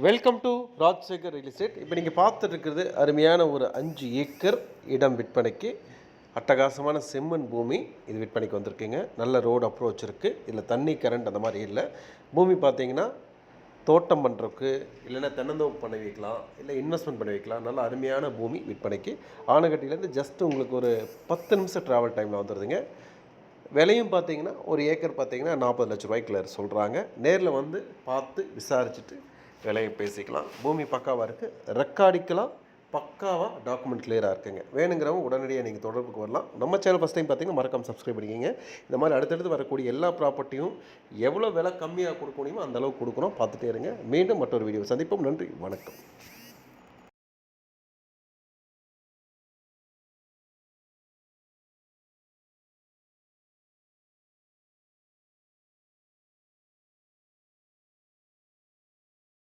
Welcome to Rajsekar real estate. இப்போ நீங்கள் பார்த்துட்டு இருக்கிறது அருமையான ஒரு 5 ஏக்கர் இடம் விற்பனைக்கு. அட்டகாசமான செம்மண் பூமி இது விற்பனைக்கு வந்திருக்குங்க. நல்ல ரோடு அப்ரோச் இருக்குது. இதில் தண்ணி கரண்ட் அந்த மாதிரி இல்லை. பூமி பார்த்தீங்கன்னா தோட்டம் பண்ணுறதுக்கு இல்லைன்னா தென்னந்தோப்பு பண்ணி வைக்கலாம், இல்லை இன்வெஸ்ட்மெண்ட் பண்ணி வைக்கலாம். நல்ல அருமையான பூமி விற்பனைக்கு. ஆனகட்டிலேருந்து ஜஸ்ட் உங்களுக்கு ஒரு 10 நிமிஷம் ட்ராவல் டைமில் வந்துடுதுங்க. விலையும் பார்த்தீங்கன்னா ஒரு ஏக்கர் பார்த்தீங்கன்னா 40 லட்ச ரூபாய்க்குள்ள சொல்கிறாங்க. நேரில் வந்து பார்த்து விசாரிச்சுட்டு விலையை பேசிக்கலாம். பூமி பக்காவாக இருக்குது, ரெக்கார்டிக்கலாம், பக்காவாக டாக்குமெண்ட் கிளியராக இருக்குங்க. வேணுங்கிறவங்க உடனடியாக நீங்கள் தொடர்புக்கு வரலாம். நம்ம சேனல் ஃபஸ்ட் டைம் பார்த்தீங்கன்னா மறக்காம சப்ஸ்கிரைப் பண்ணிக்கிங்க. இந்த மாதிரி அடுத்தடுத்து வரக்கூடிய எல்லா ப்ராப்பர்ட்டியும் எவ்வளோ விலை கம்மியாக கொடுக்க முடியுமோ அந்தளவுக்கு கொடுக்குறோம். பார்த்துட்டே இருங்க. மீண்டும் மற்றொரு வீடியோ சந்திப்போம். நன்றி, வணக்கம்.